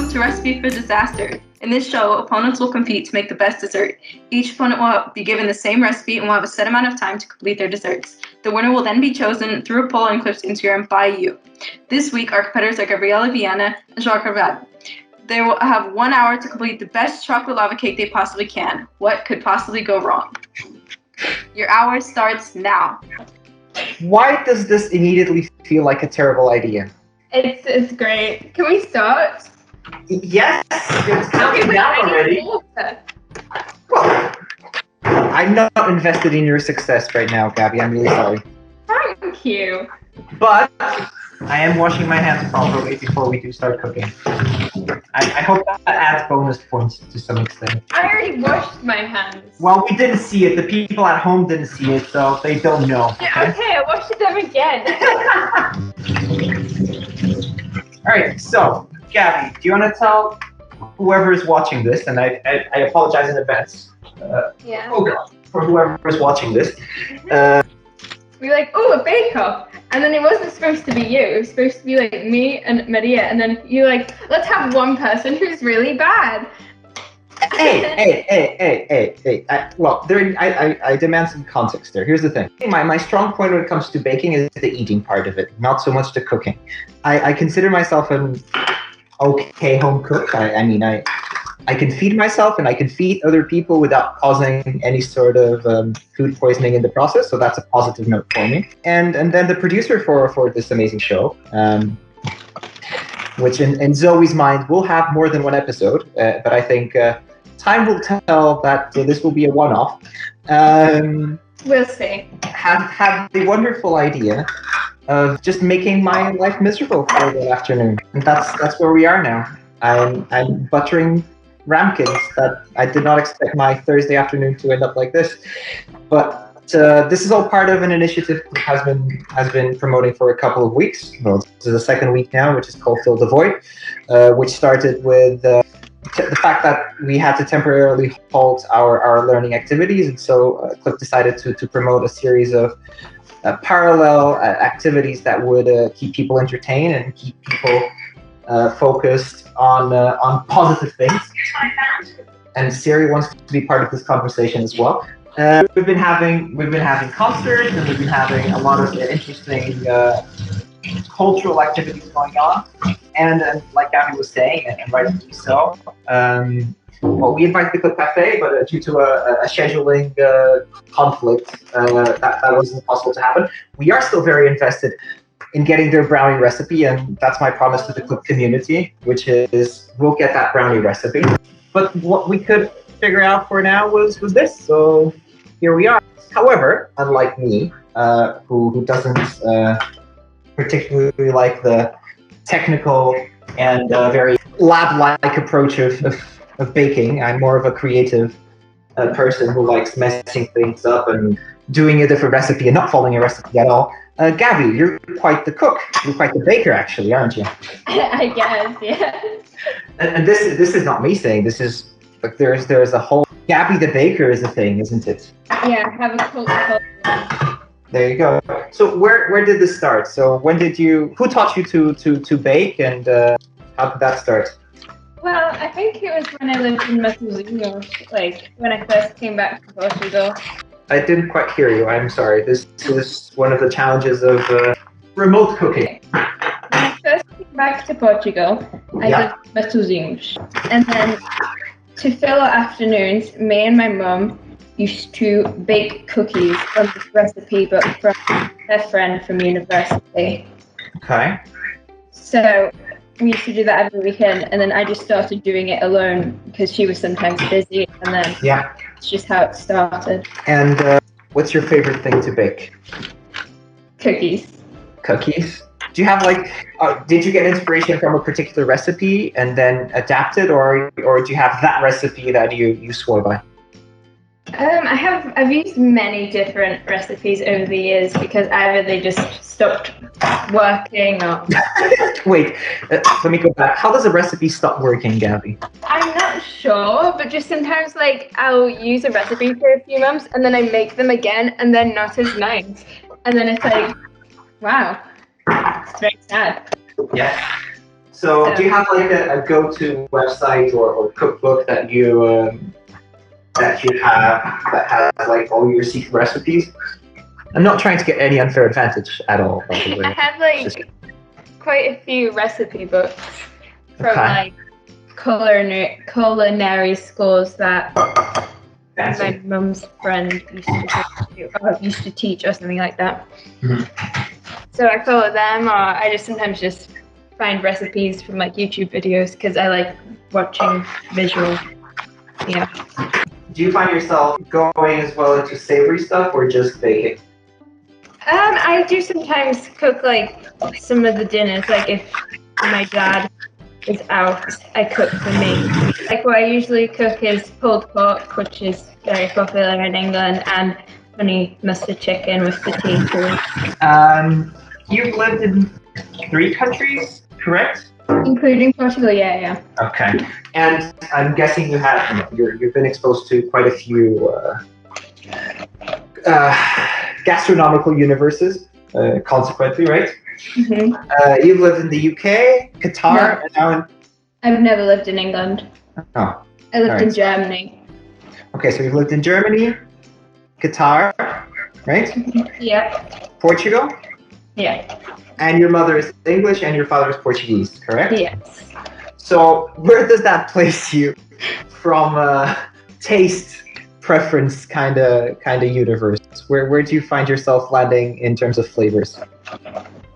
welcome to Recipe for Disaster. In this show, opponents will compete to make the best dessert. Each opponent will be given the same recipe and will have a set amount of time to complete their desserts. The winner will then be chosen through a poll on Clip's Instagram by you. This week, our competitors are Gabriela Viana and Carvalho. They will have 1 hour to complete the best chocolate lava cake they possibly can. What could possibly go wrong? Your hour starts now. Why does this immediately feel like a terrible idea? It's great. Can we start? Yes, it's counting down already. Well, I'm not invested in your success right now, Gabby. I'm really sorry. Thank you. But I am washing my hands properly before we do start cooking. I hope that adds bonus points to some extent. I already washed my hands. Well, we didn't see it. The people at home didn't see it, so they don't know. Yeah, okay, I washed them again. All right, so Gabby, do you want to tell whoever is watching this, and I apologize in advance for whoever is watching this. We were like, oh, a bake-off. And then it wasn't supposed to be you. It was supposed to be like me and Maria. And then you were like, let's have one person who's really bad. Hey. I demand some context there. Here's the thing. My strong point when it comes to baking is the eating part of it, not so much the cooking. I consider myself an okay home cook. I can feed myself and I can feed other people without causing any sort of food poisoning in the process. So that's a positive note for me. And then the producer for this amazing show, which in Zoe's mind will have more than one episode, but I think time will tell that this will be a one-off. We'll see. Had the wonderful idea of just making my life miserable for the afternoon. And that's where we are now. I'm buttering ramekins that I did not expect my Thursday afternoon to end up like this. But this is all part of an initiative that has been promoting for a couple of weeks. Well, this is the second week now, which is called Fill the Void, which started with the fact that we had to temporarily halt our learning activities. And so Clip decided to promote a series of parallel activities that would keep people entertained and keep people focused on positive things. And Siri wants to be part of this conversation as well. We've been having concerts, and we've been having a lot of interesting cultural activities going on. And like Gabby was saying, and rightly so, well, we invited the Clip Cafe, but due to a scheduling conflict, that wasn't possible to happen. We are still very invested in getting their brownie recipe, and that's my promise to the Clip community, which is we'll get that brownie recipe. But what we could figure out for now was this, so here we are. However, unlike me, who doesn't particularly like the technical and very lab-like approach of baking, I'm more of a creative person who likes messing things up and doing a different recipe and not following a recipe at all. Gabby, you're quite the cook. You're quite the baker, actually, aren't you? I guess, yeah. And this is not me saying. This is like there's a whole Gabby the baker is a thing, isn't it? Yeah, I have a cult. There you go. So where did this start? So who taught you to bake, and how did that start? Well, I think it was when I lived in Matosinhos, like when I first came back to Portugal. I didn't quite hear you. I'm sorry. This is one of the challenges of remote cooking. When I first came back to Portugal, I lived in Matosinhos. And then to fill our afternoons, me and my mum used to bake cookies from this recipe, but from her friend from university. Okay. So we used to do that every weekend, and then I just started doing it alone because she was sometimes busy, and then it's just how it started. And what's your favorite thing to bake? Cookies. Cookies? Do you have did you get inspiration from a particular recipe and then adapt it, or do you have that recipe that you swore by? I've used many different recipes over the years because either they just stopped working or... Wait, let me go back. How does a recipe stop working, Gabby? I'm not sure, but just sometimes I'll use a recipe for a few months and then I make them again and they're not as nice. And then it's like, wow, it's very sad. Yeah. So do you have like a go-to website or cookbook that you have that has like all your secret recipes? I'm not trying to get any unfair advantage at all, by the way. I have like quite a few recipe books from like culinary schools that my mum's friend used to teach or something like that. Mm-hmm. So I follow them, or I just sometimes just find recipes from like YouTube videos because I like watching visual. Yeah. Do you find yourself going as well into savory stuff or just baking? I do sometimes cook like some of the dinners. Like if my dad is out, I cook for me. Like what I usually cook is pulled pork, which is very popular in England, and honey mustard chicken with potatoes. You've lived in 3 countries, correct? Including Portugal, yeah. Okay. And I'm guessing you've been exposed to quite a few gastronomical universes, consequently, right? Mm-hmm. You've lived in the UK, Qatar, and now in... I've never lived in England. Oh. I lived in Germany. Okay, so you've lived in Germany, Qatar, right? Yeah. Portugal? Yeah. And your mother is English and your father is Portuguese, correct? Yes. So where does that place you from a taste preference kind of universe? Where do you find yourself landing in terms of flavors?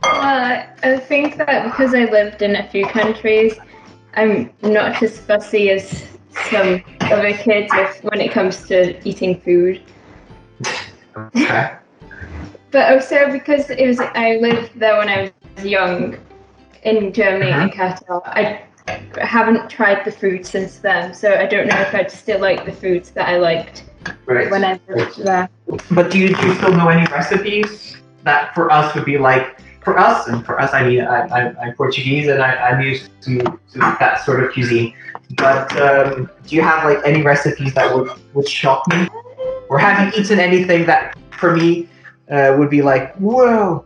I think that because I lived in a few countries, I'm not as fussy as some other kids when it comes to eating food. Okay. But also because I lived there when I was young, in Germany and Qatar. I haven't tried the food since then, so I don't know if I'd still like the foods that I liked when I lived there. But do you still know any recipes that for us would be like, for us I mean I'm Portuguese and I'm used to that sort of cuisine, but do you have like any recipes that would shock me? Or have you eaten anything that for me would be like, whoa?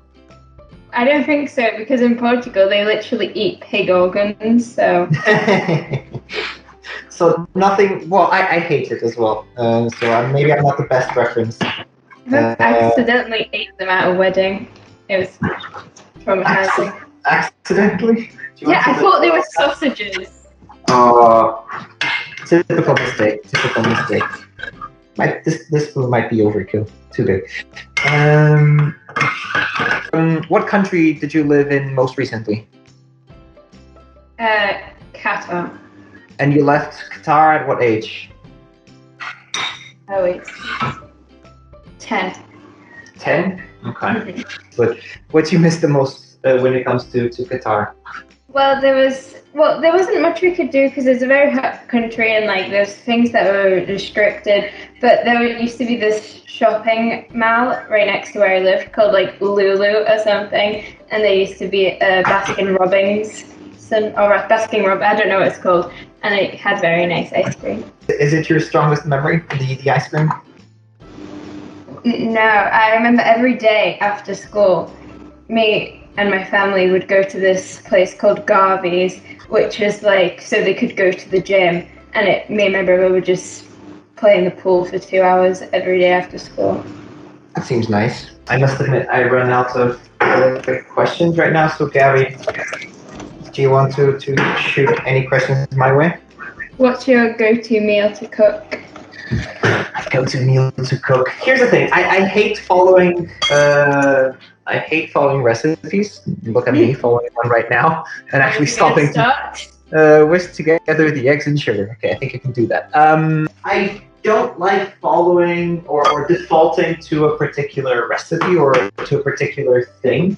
I don't think so, because in Portugal they literally eat pig organs, so... So nothing, well, I hate it as well, so maybe I'm not the best reference. I accidentally ate them at a wedding. It was traumatizing. Accidentally? Yeah, I thought they were sausages. Oh, typical mistake. This food might be overkill. Too big. What country did you live in most recently? Qatar. And you left Qatar at what age? Oh, it's 10. 10? Okay. But what do you miss the most when it comes to Qatar? Well, there wasn't much we could do because it's a very hot country and like there's things that were restricted. But there used to be this shopping mall right next to where I lived called like Lulu or something, and there used to be a Baskin Robbins, I don't know what it's called, and it had very nice ice cream. Is it your strongest memory, the ice cream? No, I remember every day after school, me and my family would go to this place called Garvey's, which was like so they could go to the gym, and me and my brother would just play in the pool for 2 hours every day after school. That seems nice. I must admit, I run out of questions right now, so Gabby, do you want to shoot any questions my way? What's your go-to meal to cook? Go-to meal to cook. Here's the thing. I hate following recipes. Look at me following one right now and actually stopping to whisk together the eggs and sugar. Okay, I think I can do that. I don't like following or defaulting to a particular recipe or to a particular thing.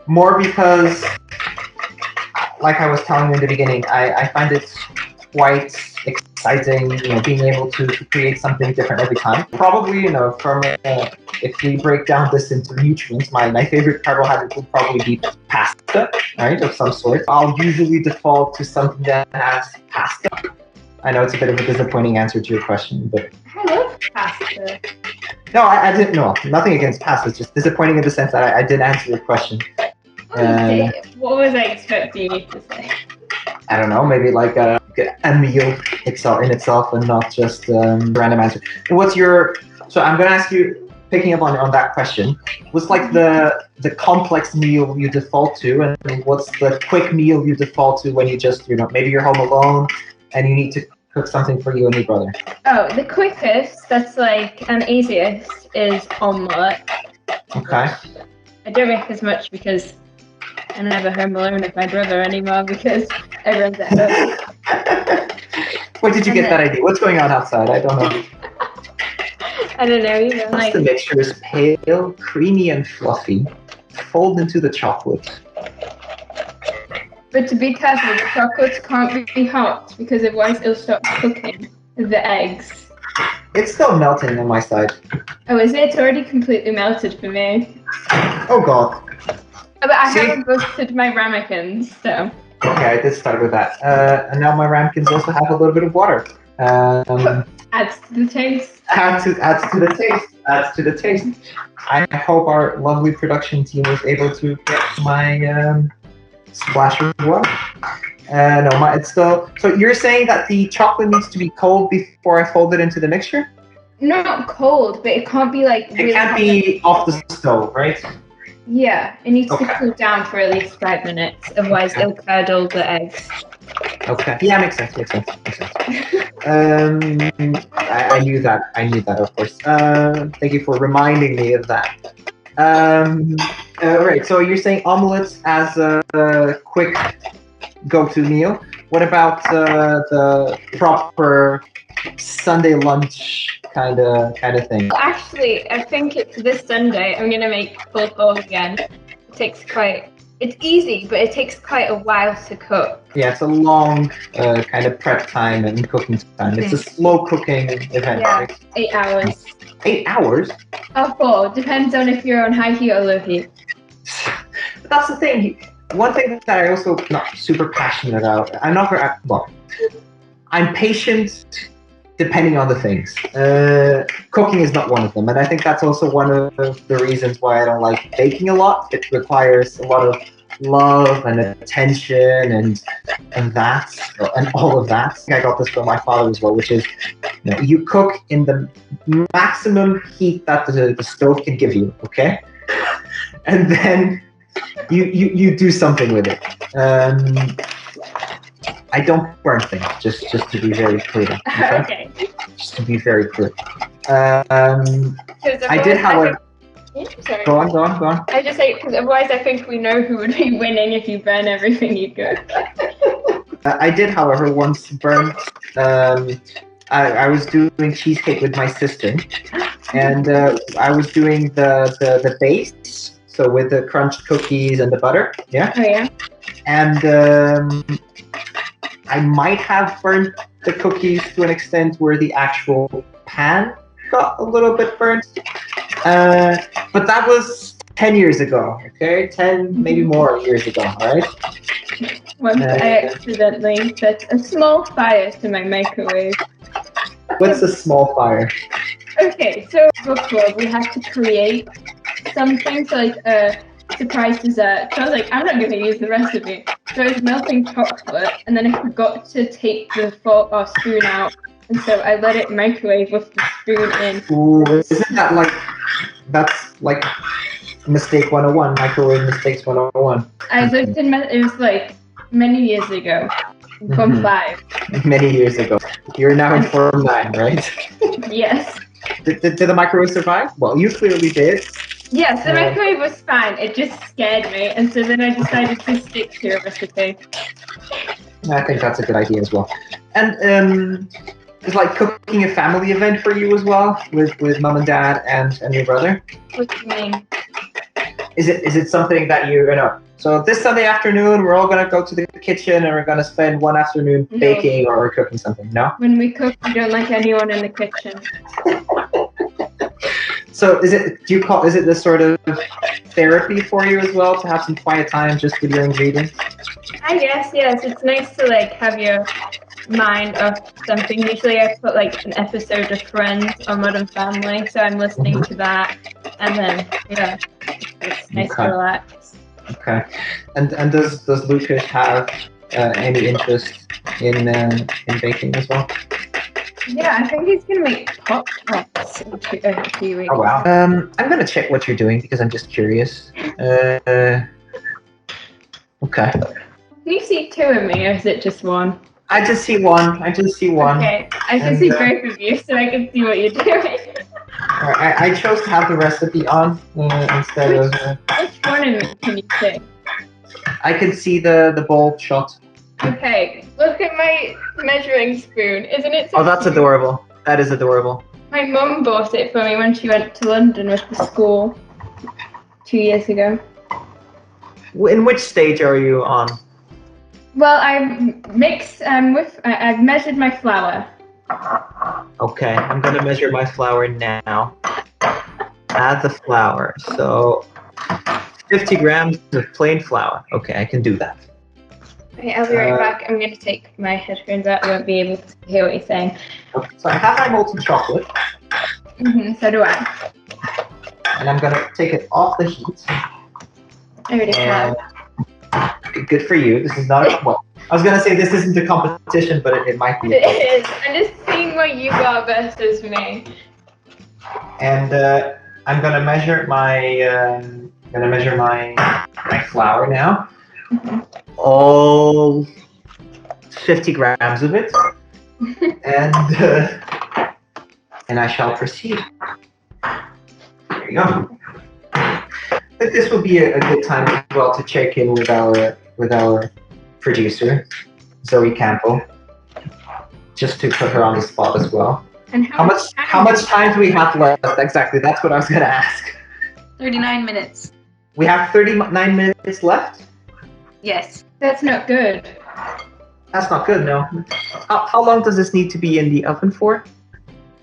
More because, like I was telling you in the beginning, I find it quite exciting, being able to create something different every time. Probably, from if we break down this into nutrients, my favorite carbohydrate would probably be pasta, right, of some sort. I'll usually default to something that has pasta. I know it's a bit of a disappointing answer to your question, but... I love pasta. No, I didn't. No, nothing against pasta. It's just disappointing in the sense that I didn't answer your question. Okay, what was I expecting you to say? I don't know, maybe like a meal in itself and not just random answer. What's your? So I'm gonna ask you, picking up on that question. What's like the complex meal you default to, and what's the quick meal you default to when you just maybe you're home alone and you need to cook something for you and your brother? Oh, the quickest, that's like, and easiest is omelette. Okay. I don't make as much because I'm never home alone with my brother anymore because everyone's at home. Where did you get that idea? What's going on outside? I don't know. I don't know either. Once the mixture is pale, creamy, and fluffy, fold into the chocolate. But to be careful, the chocolates can't be hot because otherwise it'll stop cooking the eggs. It's still melting on my side. Oh, is it? It's already completely melted for me. Oh god. But I haven't roasted my ramekins, so. Okay, I did start with that. And now my ramekins also have a little bit of water. Adds to the taste. Adds to the taste. I hope our lovely production team was able to get my splash of water. No, it's still. So you're saying that the chocolate needs to be cold before I fold it into the mixture? Not cold, but it can't be like. It can't be off the stove, right? Yeah, it needs to cool down for at least 5 minutes, otherwise it'll curdle the eggs. Okay. Yeah, makes sense. I knew that, of course. Thank you for reminding me of that. Right, so you're saying omelets as a quick go-to meal. What about the proper Sunday lunch kind of thing? Actually, I think it's this Sunday. I'm gonna make full pork again. It's easy, but it takes quite a while to cook. Yeah, it's a long kind of prep time and cooking time. It's a slow cooking event. Yeah, right? 8 hours. 8 hours? Or 4, depends on if you're on high heat or low heat. But that's the thing. One thing that I also not super passionate about. I'm patient depending on the things. Cooking is not one of them, and I think that's also one of the reasons why I don't like baking a lot. It requires a lot of love and attention and all of that. I got this from my father as well, which is you cook in the maximum heat that the stove can give you, okay? And then you do something with it. I don't burn things, just to be very clear. Okay. Just to be very clear. I did, however. Sorry. Go on. I just say because otherwise I think we know who would be winning if you burn everything you cook. I did, however, once burn. I was doing cheesecake with my sister, and I was doing the base, so with the crunched cookies and the butter. Yeah. Oh yeah. And I might have burnt the cookies to an extent where the actual pan got a little bit burnt. But that was 10 years ago, okay? 10, maybe more years ago, right? Once I accidentally set a small fire to my microwave. What's a small fire? Okay, so before we had to create something, so like a surprise dessert. So I was like, I'm not going to use the recipe. So I was melting chocolate, and then I forgot to take the fork or spoon out, and so I let it microwave with the spoon in. Ooh, isn't that that's like mistake 101, microwave mistakes 101? I lived in, it was like many years ago, Form 5. Many years ago. You're now in Form 9, right? Yes. Did the microwave survive? Well, you clearly did. Yes, the microwave was fine. It just scared me, and so then I decided to stick to a recipe. I think that's a good idea as well. And is like cooking a family event for you as well, with mom and dad and your brother? What do you mean? Is it something that you know? So this Sunday afternoon, we're all gonna go to the kitchen and we're gonna spend one afternoon baking or cooking something. No? When we cook, we don't like anyone in the kitchen. So is it this sort of therapy for you as well, to have some quiet time just with your ingredients? I guess, yes. It's nice to like have your mind off something. Usually I put like an episode of Friends or Modern Family, so I'm listening to that, and then it's nice to relax. Okay. And does Lucas have any interest in baking as well? Yeah, I think he's gonna make pop tarts in a few weeks. Oh wow. I'm gonna check what you're doing because I'm just curious. Okay. Can you see two of me, or is it just one? I just see one. Okay, I can see both of you, so I can see what you're doing. I chose to have the recipe on instead of. Which one of me can you see? I can see the bowl shot. Okay, look at my measuring spoon. Isn't it so Oh, that's cute? adorable. That is adorable. My mum bought it for me when she went to London with the school 2 years ago. In which stage are you on? Well, I've measured my flour. Okay, I'm gonna measure my flour now. Add the flour. So 50 grams of plain flour. Okay, I can do that. Okay, I'll be right back. I'm going to take my headphones out. I won't be able to hear what you're saying. Okay, so I have my molten chocolate, So do I. and I'm gonna take it off the heat. I already have. Good for you. This is not a well. I was gonna say this isn't a competition, but it might be. It is. I'm just seeing what you got versus me. And I'm gonna measure my flour now. All 50 grams of it, and I shall proceed. There you go. I think this would be a good time as well to check in with our producer, Zoe Campbell, just to put her on the spot as well. And How much time do we have left? Exactly, that's what I was gonna ask. 39 minutes. We have 39 minutes left? Yes. That's not good. That's not good, no. How long does this need to be in the oven for?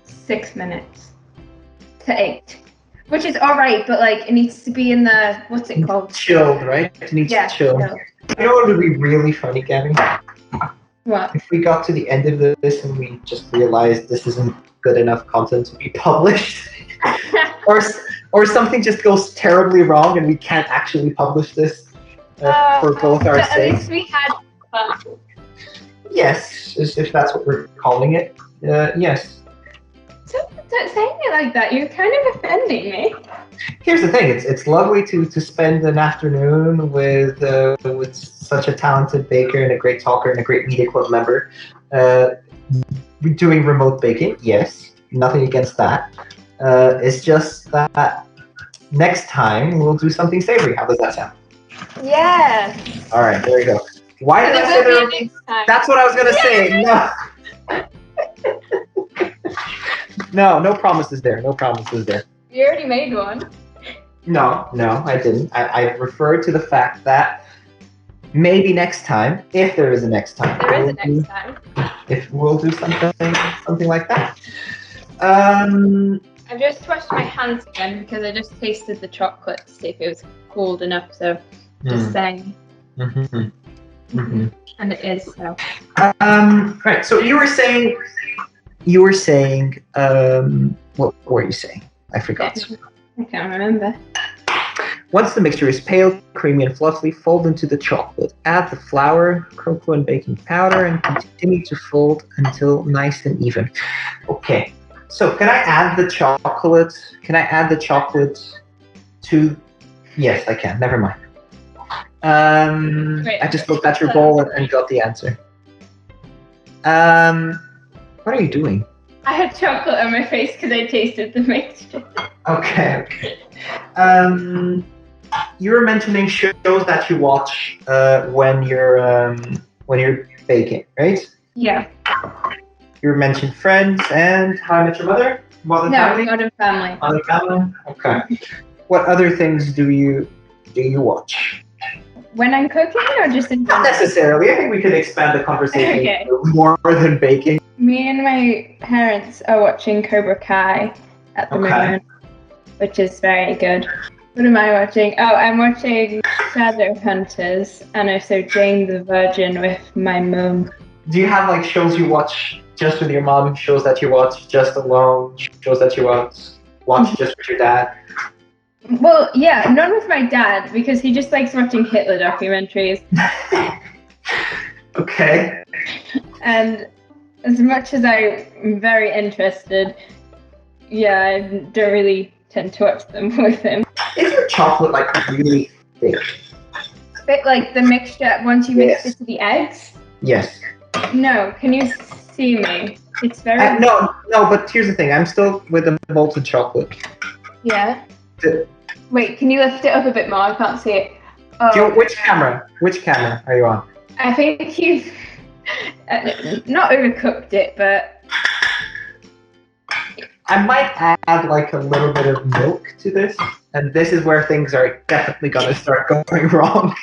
6 minutes to 8. Which is alright, but like it needs to be in the, what's it called? Chilled, right? It needs to chill. chilled. You know what would be really funny, Gabby? What? If we got to the end of this and we just realized this isn't good enough content to be published, or something just goes terribly wrong and we can't actually publish this for both our At sakes. least we had fun. Yes, if that's what we're calling it. Yes. Don't say it like that. You're kind of offending me. Here's the thing: it's lovely to spend an afternoon with such a talented baker and a great talker and a great media club member, doing remote baking. Yes, nothing against that. It's just that next time we'll do something savory. How does that sound? Yeah. All right, there you go. Why did I say that? That's what I was gonna say. No. No promises there. No promises there. You already made one. No, I didn't. I referred to the fact that maybe next time, if there is a next time, There is a next time. If we'll do something like that. I've just washed my hands again because I just tasted the chocolate to see if it was cold enough. So just saying. And it is so. Right. So you were saying. What were you saying? I forgot. I can't remember. Once the mixture is pale, creamy, and fluffy, fold into the chocolate. Add the flour, cocoa, and baking powder, and continue to fold until nice and even. Okay. So can I add the chocolate? To? Yes, I can. Never mind. Wait, I just looked at your bowl and got the answer. What are you doing? I had chocolate on my face because I tasted the mixture. Okay. You were mentioning shows that you watch when you're baking, right? Yeah. You mentioned Friends and How I Met Your Mother. Modern Family. Modern Family. Modern Family. Okay. What other things do you watch? When I'm cooking or just in Not necessarily. I think we could expand the conversation Okay. more than baking. Me and my parents are watching Cobra Kai at the moment, which is very good. What am I watching? Oh, I'm watching Shadowhunters and also Jane the Virgin with my mum. Do you have like shows you watch just with your mom, shows that you watch just alone, shows that you watch just with your dad? Well, yeah, none with my dad because he just likes watching Hitler documentaries. Okay. And as much as I'm very interested, yeah, I don't really tend to watch them with him. Is your chocolate like really thick? A bit like the mixture once you mix it to the eggs. Yes. No, can you see me? It's very. No, but here's the thing. I'm still with the molten chocolate. Yeah. The- Wait, can you lift it up a bit more? I can't see it. Which camera? Which camera are you on? I think you've not overcooked it, but I might add like a little bit of milk to this, and this is where things are definitely gonna start going wrong.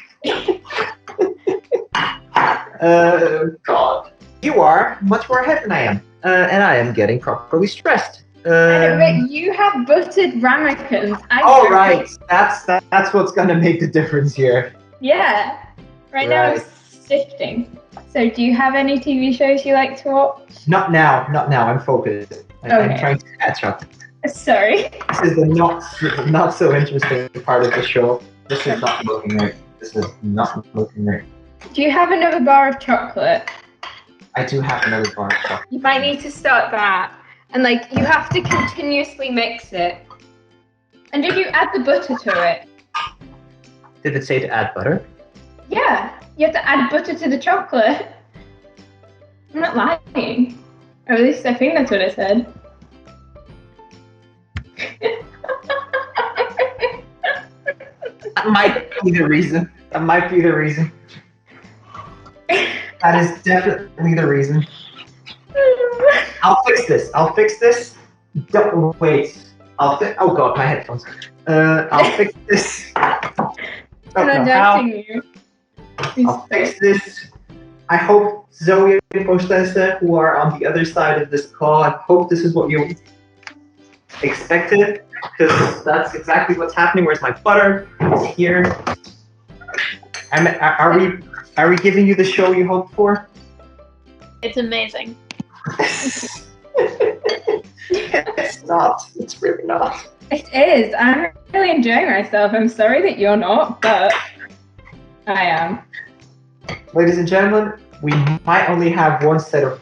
God. You are much more ahead than I am, and I am getting properly stressed. But you have buttered ramekins. Oh, right. That's what's gonna make the difference here. Yeah. Right now it's sifting. So do you have any TV shows you like to watch? Not now. I'm focused. I'm trying to catch up. Sorry. This is the not so interesting part of the show. This is not looking right. Do you have another bar of chocolate? I do have another bar of chocolate. You might need to start that. And you have to continuously mix it. And did you add the butter to it? Did it say to add butter? Yeah, you have to add butter to the chocolate. I'm not lying. Or at least I think that's what it said. That might be the reason. That is definitely the reason. I'll fix this. Don't wait. Oh God, my headphones. I'll fix this. I'll fix this. I hope Zoe and Constanza, who are on the other side of this call, I hope this is what you expected, because that's exactly what's happening. Where's my butter? It's here. Are we giving you the show you hoped for? It's amazing. It's not. It's really not. It is. I'm really enjoying myself. I'm sorry that you're not, but I am. Ladies and gentlemen, we might only have one set of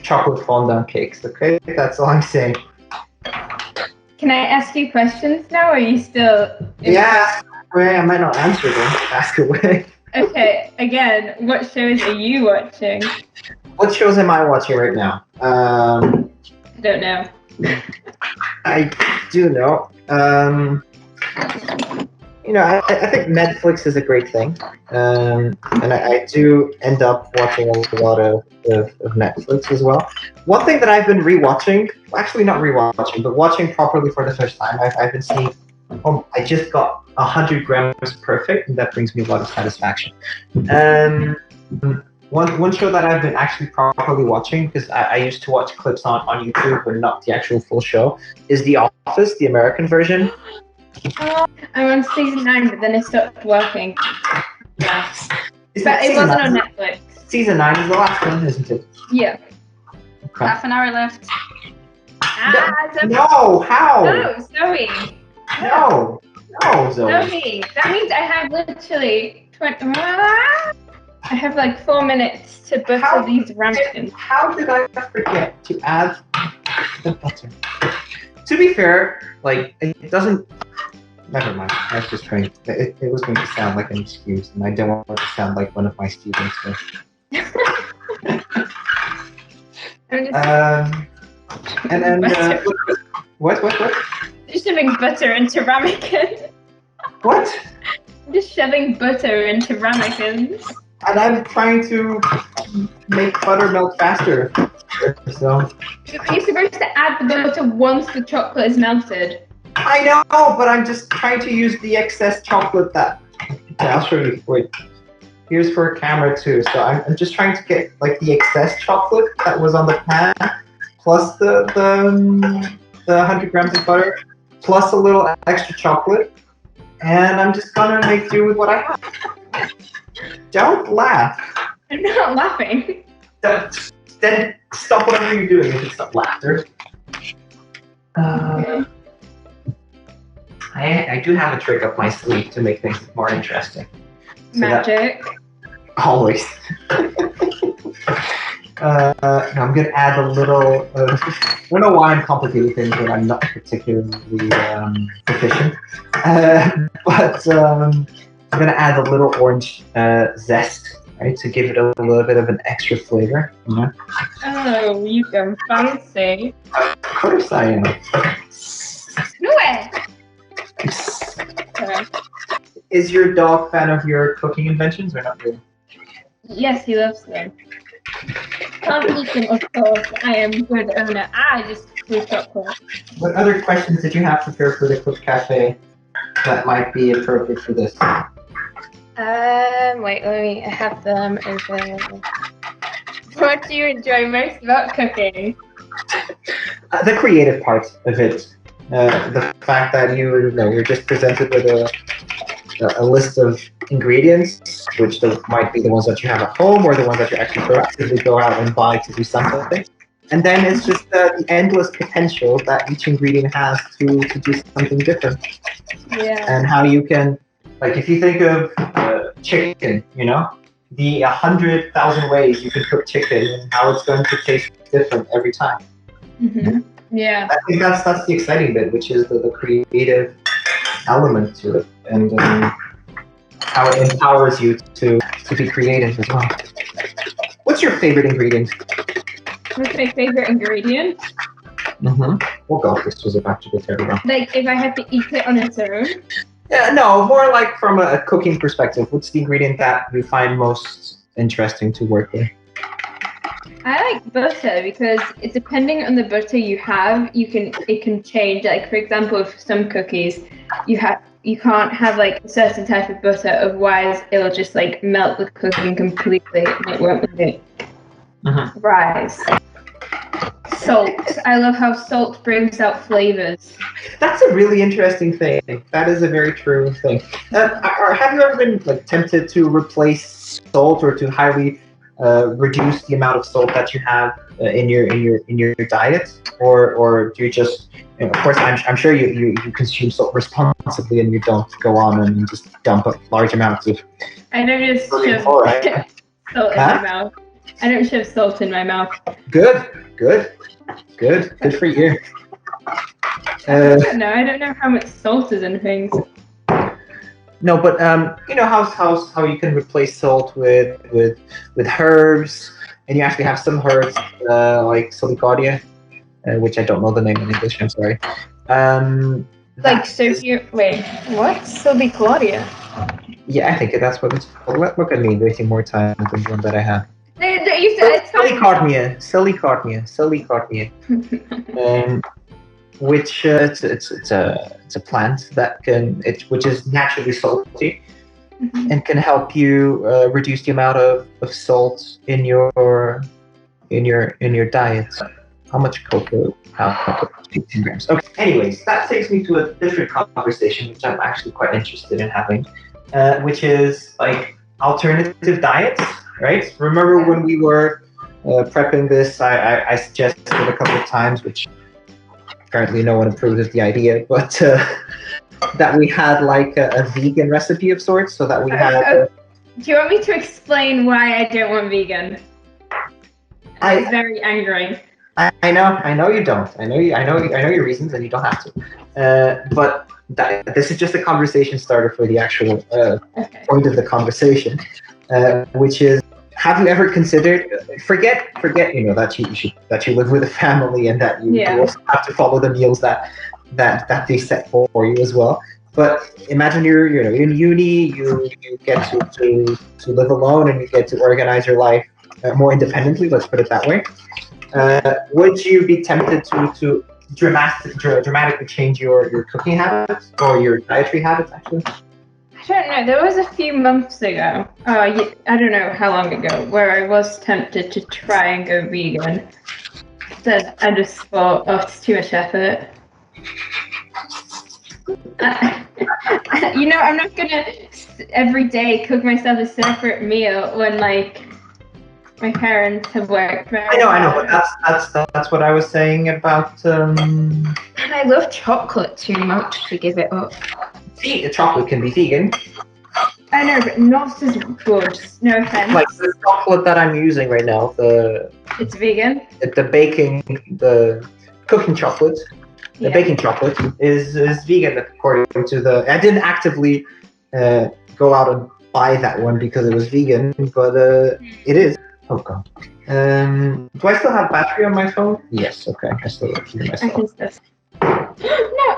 chocolate fondant cakes, okay? That's all I'm saying. Can I ask you questions now, or are you still... Yeah, I might not answer them. Ask away. Okay, again, what shows are you watching? What shows am I watching right now? I don't know. I do know. I think Netflix is a great thing. And I do end up watching a lot of Netflix as well. One thing that I've been rewatching, actually not rewatching, but watching properly for the first time, I've been seeing, I just got 100 grams perfect, and that brings me a lot of satisfaction. One show that I've been actually properly watching, because I used to watch clips on YouTube, but not the actual full show, is The Office, the American version. I'm on season 9, but then it stopped working. Yeah. But it wasn't on Netflix. Season 9 is the last one, isn't it? Yeah. Okay. Half an hour left. No, how? No, Zoe. No, Zoe. Zoe, that means I have literally 20... I have 4 minutes to butter these ramekins. How did I forget to add the butter? To be fair, it doesn't... Never mind. I was just trying... It was going to sound like an excuse, and I don't want to sound like one of my students. So. And then... What? Just shoving butter into ramekin. What? Just shoving butter into ramekins. And I'm trying to make butter melt faster. So... You're supposed to add the butter once the chocolate is melted. I know, but I'm just trying to use the excess chocolate that... I'll show you. Wait. Here's for a camera too. So I'm just trying to get the excess chocolate that was on the pan, plus the 100 grams of butter, plus a little extra chocolate, and I'm just gonna make do with what I have. Don't laugh. I'm not laughing. Then stop whatever you're doing if it's not laughter. Okay. I do have a trick up my sleeve to make things more interesting. So Magic. Always. I'm going to add a little. I don't know why I'm complicating things when I'm not particularly proficient. But I'm going to add a little orange zest, right, to give it a little bit of an extra flavor. Yeah. Oh, you go fancy. Of course I am. No way. Sorry. Is your dog fan of your cooking inventions or not really? Yes, he loves them. Can't eat them, of course. I am good owner. I just do chocolate. What other questions did you have prepared for the Cook Cafe that might be appropriate for this? Wait, I have them over. What do you enjoy most about cooking? The creative part of it. The fact that you're just presented with a list of ingredients, which might be the ones that you have at home or the ones that you actually proactively go out and buy to do something. And then it's just the endless potential that each ingredient has to do something different. Yeah. And how you can, like, if you think of chicken, the 100,000 ways you can cook chicken and how it's going to taste different every time. Mm-hmm. Yeah. I think that's the exciting bit, which is the creative element to it, and how it empowers you to be creative as well. What's your favorite ingredient? What's my favorite ingredient? Oh god, this was about to go terrible. Like, if I had to eat it on its own? Yeah, no, more like from a cooking perspective. What's the ingredient that you find most interesting to work with? I like butter because it's depending on the butter you have, it can change. Like, for example, for some cookies, you can't have like a certain type of butter, otherwise it'll just like melt with cooking completely and it won't really rise. Salt. I love how salt brings out flavors. That's a really interesting thing. That is a very true thing. Have you ever been like tempted to replace salt or to highly reduce the amount of salt that you have in your diet, or do you just? Of course, I'm sure you consume salt responsibly and you don't go on and just dump large amounts of. I don't just shove salt in my mouth. I don't shove salt in my mouth. Good for you. I don't know how much salt is in things. No, but how you can replace salt with herbs, and you actually have some herbs like silicardia, which I don't know the name in English. I'm sorry. Like wait, what? Silicardia? Yeah, I think that's what it's called. Look at me wasting more time than the one that I have. You said Silicardia. Which it's a plant that which is naturally salty and can help you reduce the amount of salt in your diet. How much cocoa? How 18 grams. Okay. Anyways, that takes me to a different conversation, which I'm actually quite interested in having, which is like alternative diets. Right? Remember when we were prepping this, I suggested a couple of times, which apparently no one approved of the idea, but that we had like a vegan recipe of sorts, so that we had. Do you want me to explain why I don't want vegan? I'm very angry. I know you don't. I know your reasons, and you don't have to. But this is just a conversation starter for the actual point of the conversation, which is. Have you ever considered? Forget. That you live with a family and that you also have to follow the meals that they set for you as well. But imagine you're in uni, you get to live alone and you get to organize your life more independently. Let's put it that way. Would you be tempted to dramatically change your cooking habits or your dietary habits actually? I don't know. There was a few months ago, I don't know how long ago, where I was tempted to try and go vegan. Then I just thought, it's too much effort. I'm not gonna every day cook myself a separate meal when My parents have worked very I know, hard. but that's what I was saying about And I love chocolate too much to give it up. see, chocolate can be vegan. I know, but not as good. No offense. Like the chocolate that I'm using right now, It's vegan. the cooking chocolate, the Yeah. baking chocolate is vegan according to the. I didn't actively go out and buy that one because it was vegan, but it is. Oh god. Do I still have battery on my phone? Yes. Okay. I still have it I myself. can still. No,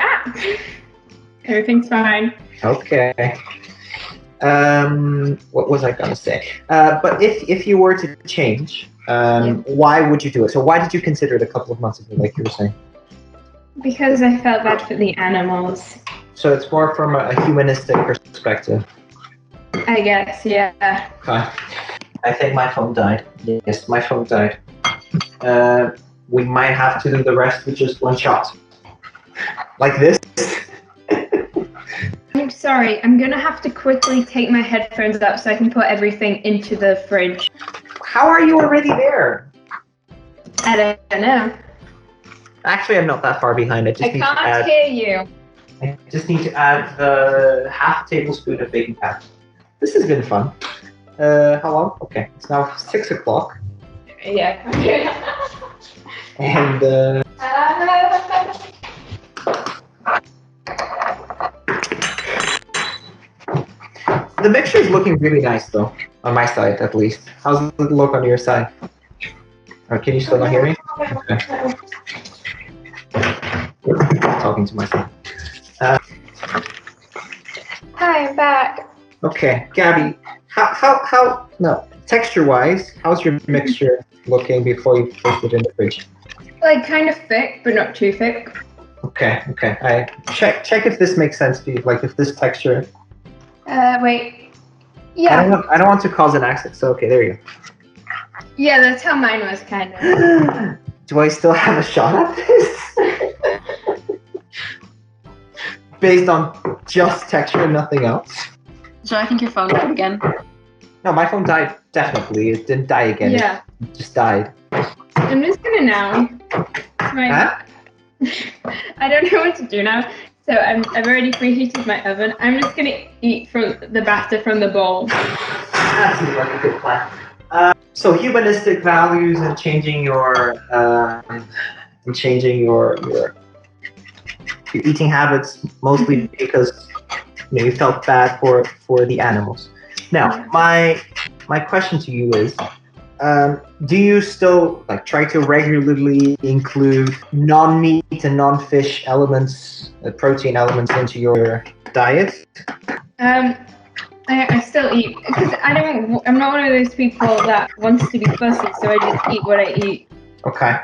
everything's fine. Okay. What was I gonna say? But if you were to change, why would you do it? So why did you consider it a couple of months ago, like you were saying? Because I felt bad for the animals. So it's more from a humanistic perspective. I guess, yeah. Okay. I think my phone died. Yes, my phone died. We might have to do the rest with just one shot. Like this. I'm sorry, I'm gonna have to quickly take my headphones out so I can put everything into the fridge. How are you already there? I don't know. Actually, I'm not that far behind. I Can't hear you. I just need to add the half tablespoon of baking powder. This has been fun. How long? Okay, it's now 6 o'clock. Yeah. And the mixture is looking really nice though, on my side at least. How's it look on your side? Or can you still not hear me? Okay. Talking to myself. Hi, I'm back. Okay, Gabby, no, texture-wise, how's your mixture looking before you put it in the fridge? Like kind of thick, but not too thick. Okay. I check if this makes sense to you, like if this texture. Wait. Yeah. I don't want to cause an accident. So okay, there you go. Yeah, that's how mine was kind of. Do I still have a shot at this? Based on just texture and nothing else? So I think your phone died again. No, my phone died, definitely. It didn't die again. Yeah. It just died. I'm just gonna now. Huh? I don't know what to do now. So I've already preheated my oven. I'm just gonna eat from the batter from the bowl. That seems like a good plan. So humanistic values and changing your eating habits, mostly because you felt bad for the animals. Now, my question to you is, do you still try to regularly include non-meat and non-fish elements, protein elements into your diet? I still eat because I'm not one of those people that wants to be fussy, so I just eat what I eat. Okay.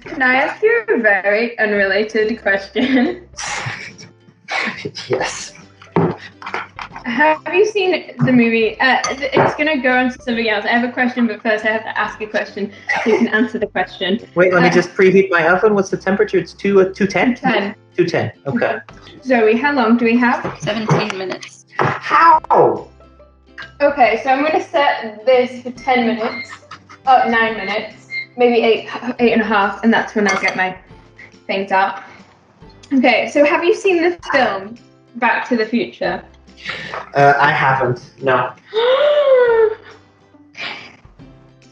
Can I ask you a very unrelated question? Yes. Have you seen the movie? It's going to go on to something else. I have a question, but first I have to ask a question so you can answer the question. Wait, let me just preheat my oven. What's the temperature? It's 210? 10. 210, okay. Zoe, how long do we have? 17 minutes. How? Okay, so I'm going to set this for 10 minutes. 9 minutes. Maybe 8.5, and that's when I'll get my things out. Okay, so have you seen the film Back to the Future? I haven't, no.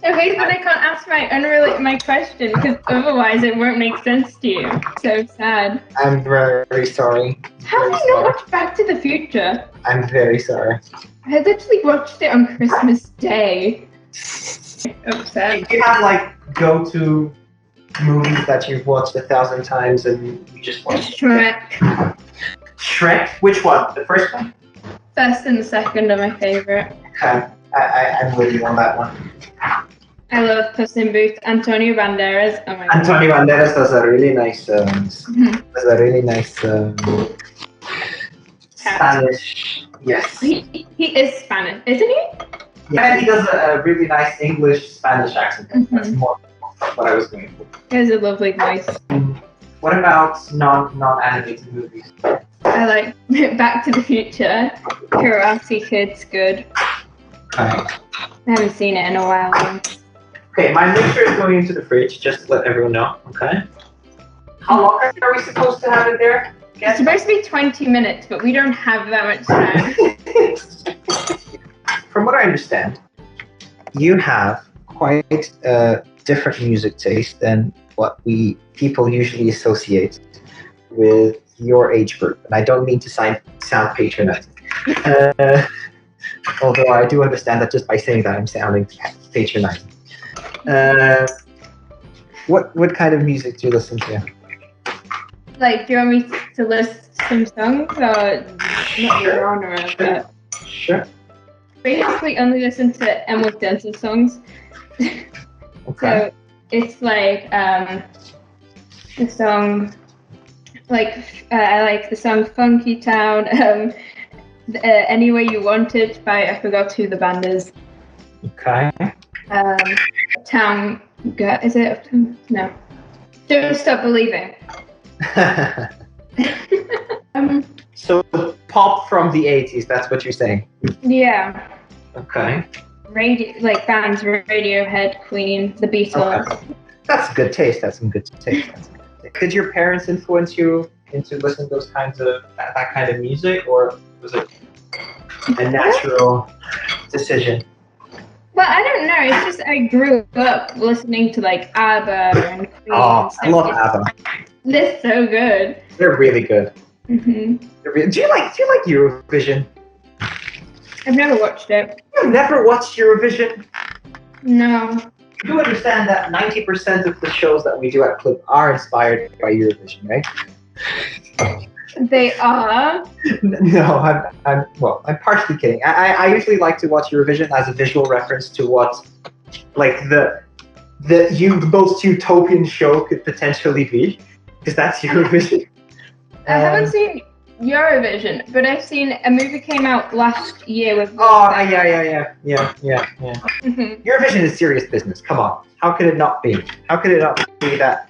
Okay, but I can't ask my question because otherwise it won't make sense to you. So sad. I'm very sorry. How have you not watched Back to the Future? I'm very sorry. I literally watched it on Christmas Day. Upset. Do you have go-to movies that you've watched 1,000 times and you just watch? Shrek. Shrek? Which one? The first one? First and the second are my favourite. Okay. I'm with you on that one. I love Puss in Boots. Antonio Banderas. Oh my god. Antonio Banderas does a really nice Spanish. Yes. He is Spanish, isn't he? Yeah, he does a really nice English-Spanish accent. Mm-hmm. That's more what I was going for. He has a lovely voice. What about non-animated movies? I like Back to the Future. Karate Kid's good. Okay. I haven't seen it in a while. Okay, my mixture is going into the fridge, just to let everyone know, okay? How long are we supposed to have it there? It's supposed to be 20 minutes, but we don't have that much time. From what I understand, you have quite a different music taste than what people usually associate with your age group. And I don't mean to sound patronizing. Although I do understand that just by saying that I'm sounding patronizing. What kind of music do you listen to? Like, do you want me to list some songs or not your genre? But Sure. basically, only listen to Emily Denton songs. Okay. So it's like the song, like I like the song "Funky Town." "Any Way You Want It" by I forgot who the band is. Okay. Town, is it Uptown? No. Don't Stop Believing. So pop from the 80s, that's what you're saying? Yeah. Okay. Like bands, Radiohead, Queen, The Beatles. Okay. That's good taste. That's some good taste. Did your parents influence you into listening to those kinds of that kind of music, or was it a natural decision? Well, I don't know. It's just I grew up listening to like ABBA and Queen. Oh, I love ABBA. They're so good. They're really good. Mm-hmm. Do you like Eurovision? I've never watched it. You've never watched Eurovision? No. You understand that 90% of the shows that we do at Clip are inspired by Eurovision, right? They are. No, I'm partially kidding. I usually like to watch Eurovision as a visual reference to what, like the most utopian show could potentially be, because that's Eurovision. I haven't seen Eurovision, but I've seen a movie came out last year with. Oh yeah. Mm-hmm. Eurovision is serious business. Come on, how could it not be? How could it not be that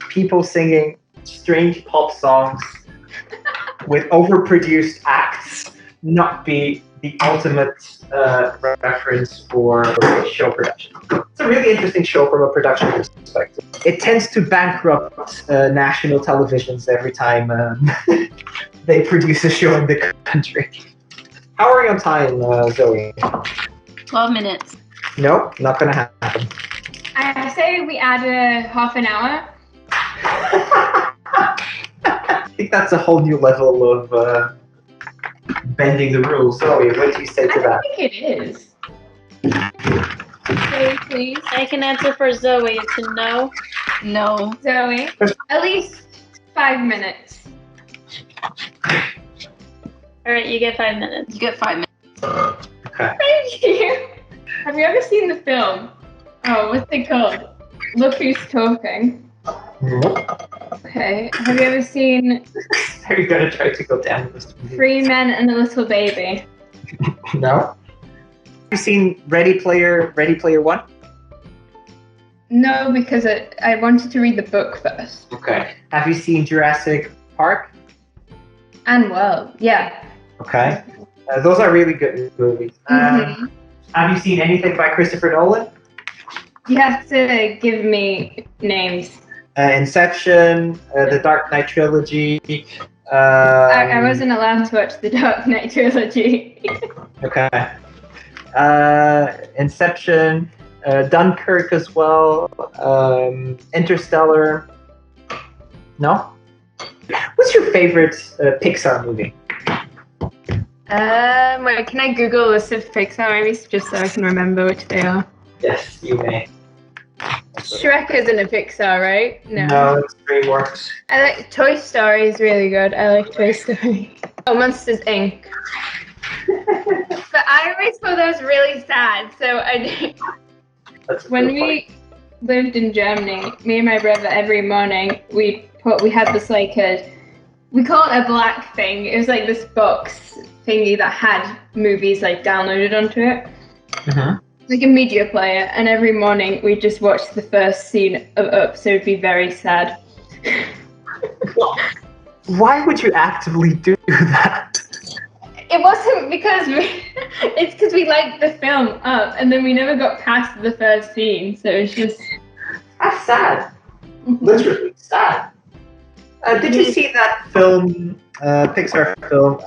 people singing strange pop songs with overproduced acts not be the ultimate reference for show production? It's a really interesting show from a production perspective. It tends to bankrupt national televisions every time they produce a show in the country. How are you on time, Zoe? 12 minutes. Nope, not gonna happen. I say we add a half an hour. I think that's a whole new level of bending the rules. Zoe, what do you say to that? I think it is. Zoe, please. I can answer for Zoe. It's a no. No. Zoe, at least 5 minutes. All right, you get 5 minutes. You get 5 minutes. Okay. Thank you. Have you ever seen the film? Oh, what's it called? Look Who's Talking. Nope. Okay. Have you ever seen Are you gonna try to go down this? 3 Men and a Little Baby? No. Have you seen Ready Player One? No, because I wanted to read the book first. Okay. Have you seen Jurassic Park? And well, yeah. Okay. Those are really good movies. Mhm. Have you seen anything by Christopher Nolan? You have to give me names. Inception, the Dark Knight trilogy. I wasn't allowed to watch the Dark Knight trilogy. Okay. Inception, Dunkirk as well. Interstellar. No? What's your favorite Pixar movie? Wait, can I Google a list of Pixar movies just so I can remember which they are? Yes, you may. Shrek isn't a Pixar, right? No, it's DreamWorks. I like Toy Story is really good. I like Toy Story. Oh, Monsters Inc. But I always thought that was really sad. So when we lived in Germany, me and my brother every morning we had this we call it a black thing. It was like this box thingy that had movies like downloaded onto it. Uh-huh. Like a media player, and every morning we just watched the first scene of Up, so it'd be very sad. Why would you actively do that? It wasn't because it's because we liked the film up, and then we never got past the first scene, so it's just. That's sad. Literally sad. Did you see that film, Pixar film,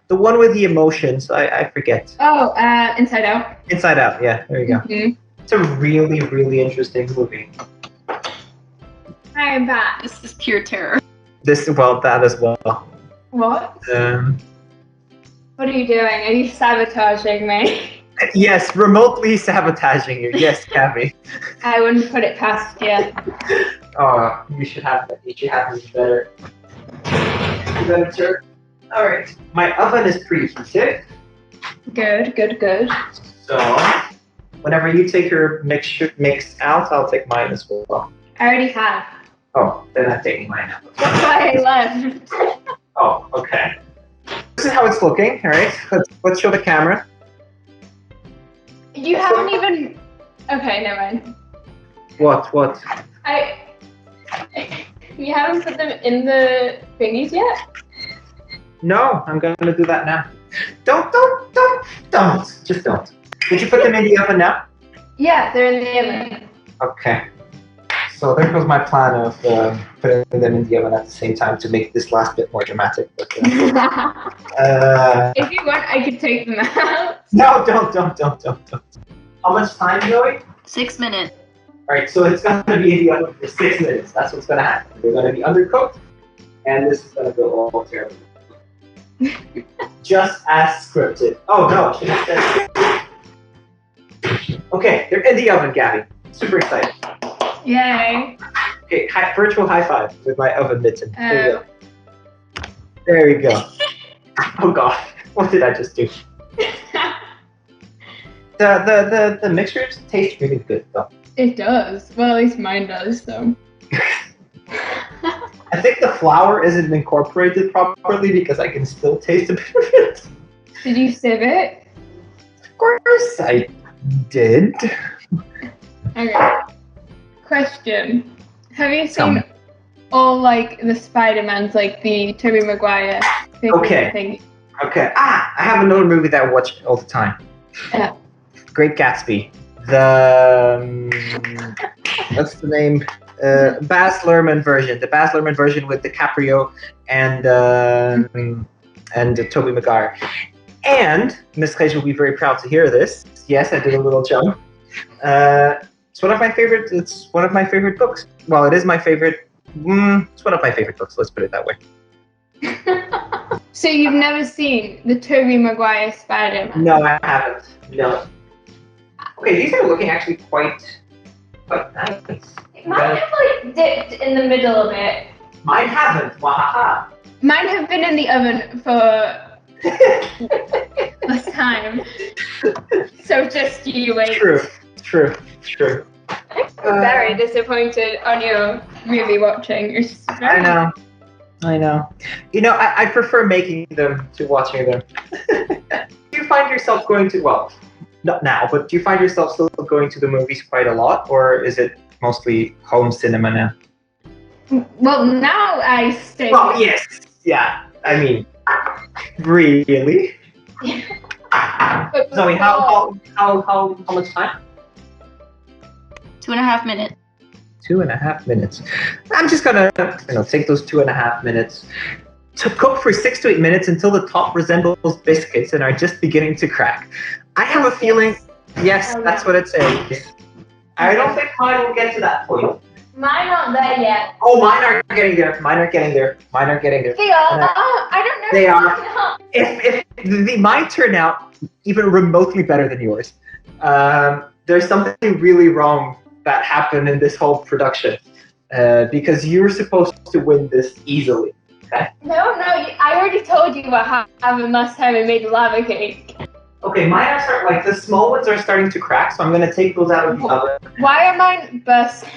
the one with the emotions? I forget. Oh, Inside Out. Inside Out, yeah, there you go. Mm-hmm. It's a really, really interesting movie. I am back. This is pure terror. That as well. What? What are you doing? Are you sabotaging me? Yes, remotely sabotaging you. Yes, Gaby. I wouldn't put it past you. Oh, you should have that. You should have this better. All right. My oven is preheated. Good. So, whenever you take your mix out, I'll take mine as well. I already have. Oh, then I'm taking mine out. That's why I left. Oh, okay. This is how it's looking. All right. Let's show the camera. You haven't even. Okay, never mind. What? You haven't put them in the thingies yet? No, I'm going to do that now. Don't. Just don't. Did you put them in the oven now? Yeah, they're in the oven. Okay. So there goes my plan of putting them in the oven at the same time to make this last bit more dramatic. But, If you want, I could take them out. No, don't. How much time, Joey? 6 minutes. All right, so it's going to be in the oven for 6 minutes. That's what's going to happen. They're going to be undercooked, and this is going to go all terrible. Just as scripted. Oh, no. I should have said. Okay, they're in the oven, Gaby. Super excited. Yay. Okay, virtual high five with my oven mitten. There we go. Oh, God. What did I just do? The mixtures taste really good, though. It does. Well, at least mine does, so. I think the flour isn't incorporated properly because I can still taste a bit of it. Did you sieve it? Of course I did. Okay. Question. Have you seen all, like, the Spider-Mans, like the Tobey Maguire thing? Okay. I have another movie that I watch all the time. Yeah. Great Gatsby. What's the name? Baz Luhrmann version. The Baz Luhrmann version with DiCaprio and Tobey Maguire. And Miss Rege will be very proud to hear this. Yes, I did a little jump. It's one of my favorite. It's one of my favorite books. Well, it is my favorite. It's one of my favorite books. Let's put it that way. So you've never seen the Tobey Maguire Spider-Man? No, I haven't. No. Okay, these are looking actually quite nice. Mine have like dipped in the middle a bit. Mine haven't. Wahaha. Mine have been in the oven for less time. So just you wait. True. I'm very disappointed on your movie watching. I know. You know, I prefer making them to watching them. Do you find yourself going to, well, not now, but do you find yourself still going to the movies quite a lot, or is it mostly home cinema now? Well, now I stay. Well, yes. Yeah. I mean, really? Zoe, how much time? 2.5 minutes. 2.5 minutes. I'm just gonna, take those 2.5 minutes to cook for 6 to 8 minutes until the top resembles biscuits and are just beginning to crack. I have a feeling, yes, that's what it says. I don't think mine will get to that point. Mine aren't there yet. Oh, mine are getting there. They are. I don't know. They are. If mine turn out even remotely better than yours, there's something really wrong that happened in this whole production, because you're supposed to win this easily. Okay? No, I already told you what happened last time I made the lava cake. Okay, mine are like the small ones are starting to crack, so I'm gonna take those out of the oven. Why are mine bursting?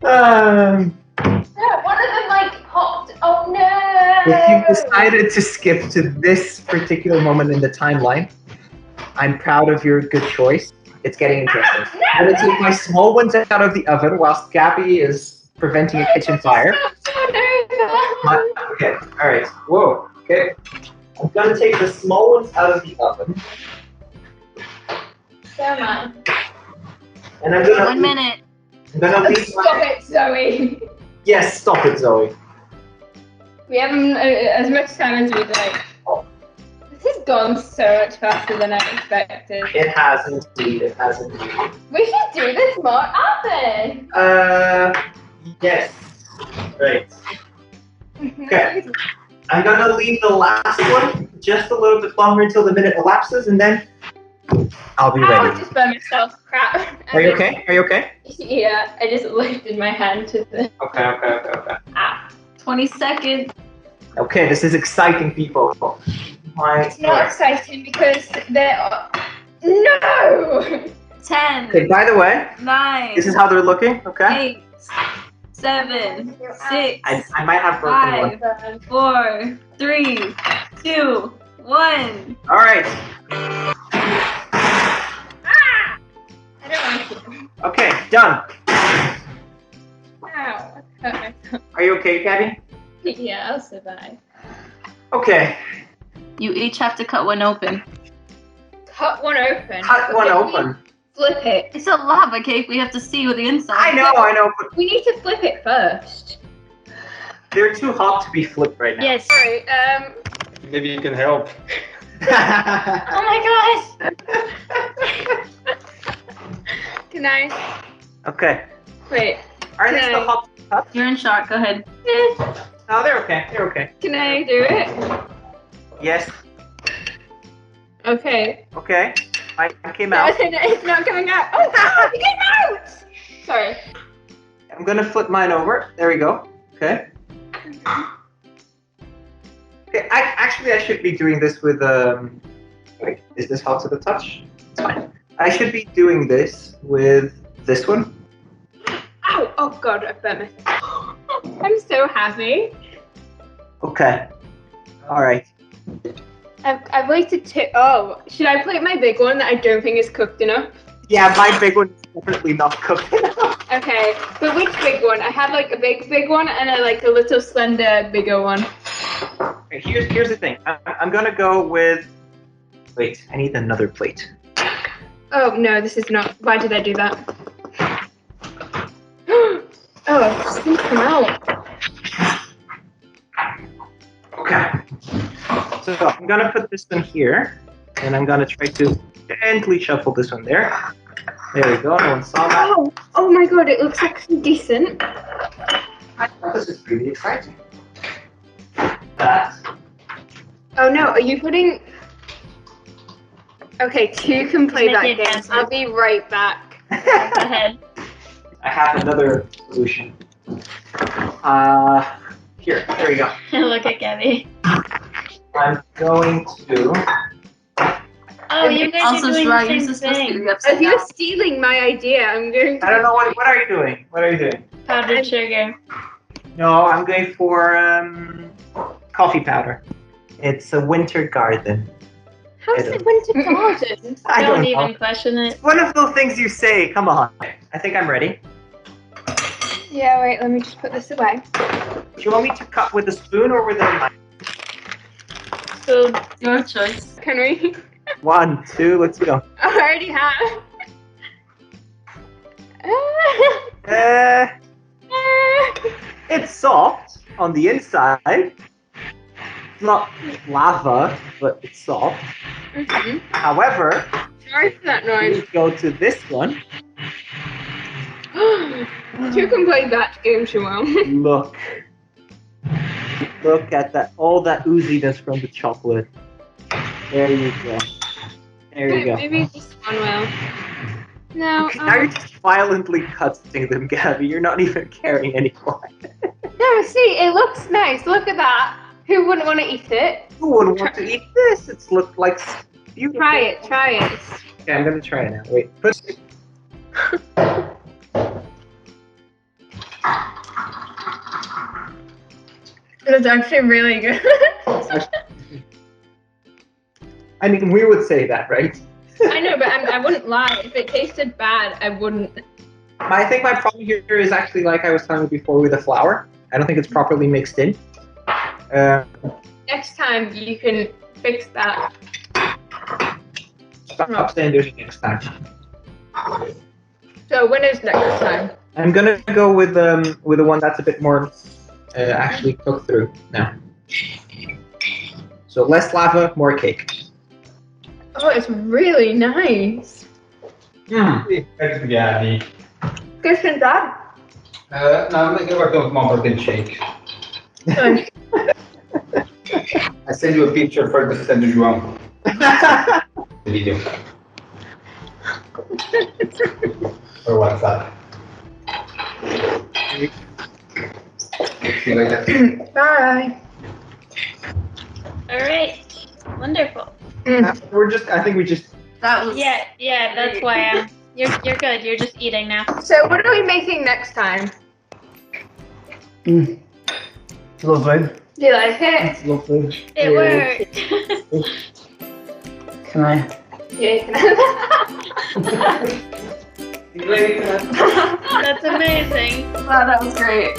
Um, No, one of them like popped. Oh no! If you decided to skip to this particular moment in the timeline, I'm proud of your good choice. It's getting interesting. I'm gonna take my small ones out of the oven whilst Gaby is preventing a kitchen fire. Oh Okay, alright. Whoa, okay. I'm gonna take the small ones out of the oven. So am I. And I'm gonna 1 minute. I'm gonna leave Stop it, Zoe. Yes, stop it, Zoe. We haven't as much time as we'd like. This has gone so much faster than I expected. It has indeed, it has indeed. We should do this more often. Yes. Right. Okay. I'm gonna leave the last one just a little bit longer until the minute elapses, and then I'll be I ready. just by myself. Crap. Are you okay? Are you okay? Yeah, I just lifted my hand to the. Okay. 20 seconds. Okay, this is exciting, people. It's not exciting because they're. No! 10, Okay, by the way, 9, this is how they're looking, okay? 8, 7, 6, I might have broken one. 5, 4, 3, 2, 1. Alright, Ah! I don't want to. okay, done. Ow. Okay. Are you okay, Gabby? Yeah, I'll survive. Okay, You each have to cut one open. Cut one open. cut one Okay, we open. Flip it. It's a lava cake. We have to see what the inside. I know, but We need to flip it first. they're too hot to be flipped right now. Yes. Sorry. Maybe you can help. Oh my gosh. Can I? Okay. Wait. Are they Okay. still hot? You're in shock. Go ahead. No, they're okay. They're okay. Can I do it? Yes. Okay. Okay. I came out. It's not coming out. Oh, it came out! Sorry. I'm gonna flip mine over. There we go. Okay. Okay. I should be doing this with Wait, is this hot to the touch? It's fine. I should be doing this with this one. Ow! Oh god, I burnt myself. I'm so happy. Okay. All right. I've waited to. Oh, should I plate my big one that I don't think is cooked enough? Yeah, my big one is definitely not cooked enough. Okay, but which big one? I have like a big one and a little slender bigger one. Okay, here's the thing. I'm gonna go with. Wait, I need another plate. Oh no, this is not. Why did I do that? Oh, it's gonna come out. Okay. So I'm gonna put this one here, and I'm gonna try to gently shuffle this one there. There we go. No one saw that. Oh my god, it looks actually decent. This is really exciting. That. Oh no, are you putting? Okay, two can play Make that it game. faster. I'll be right back. Go ahead. I have another solution. Here. There we go. Look at Gabby. I'm going to. Oh, you guys Also, are doing Shirai, the use same this supposed to thing. be upside If you're down. stealing my idea, I'm going to. I don't know what are you doing? What are you doing? Powdered sugar. No, I'm going for coffee powder. It's a winter garden. How's it winter garden? I don't know. even question it. One of those things you say. Come on. I think I'm ready. Yeah, wait, let me just put this away. Do you want me to cut with a spoon or with a knife? So, Your choice. Can we? 1, 2, let's go. I already have. It's soft on the inside. It's not lava, but it's soft. Mhm. However, Sorry for that noise. we go to this one. Two can play that game, Shmuel. Look. Look at that, all that ooziness from the chocolate. There you go. There you go. Maybe this one will. No. Okay, now you're just violently cutting them, Gabby. You're not even caring anymore. No, see, it looks nice. Look at that. Who wouldn't want to eat it? Who wouldn't want to eat this? It's looked like beautiful. Try it. Try it. Okay, I'm gonna try it now. Wait. Put. It's actually really good. I mean, we would say that, right? I know, but I wouldn't lie. If it tasted bad, I wouldn't. I think my problem here is actually like I was telling you before with the flour. I don't think it's properly mixed in. Next time you can fix that. Stop saying there's a next time. So when is next time? I'm gonna go with the one that's a bit more actually cooked through now. So less lava, more cake. Oh, it's really nice. Thanks, Gaby. Good for that. Nou, ik heb ook nog maar een shake. Nice. I send you a picture for the send you one. The video. Or WhatsApp. See you later. Bye. All right. Wonderful. I think we just. That was Yeah, that's why you're good. You're just eating now. So what are we making next time? Lovely. Do you like it? It's lovely. It worked. Can I? Yeah. See you later. That's amazing. wow, that was great.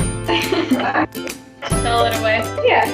Stole it away. Yeah.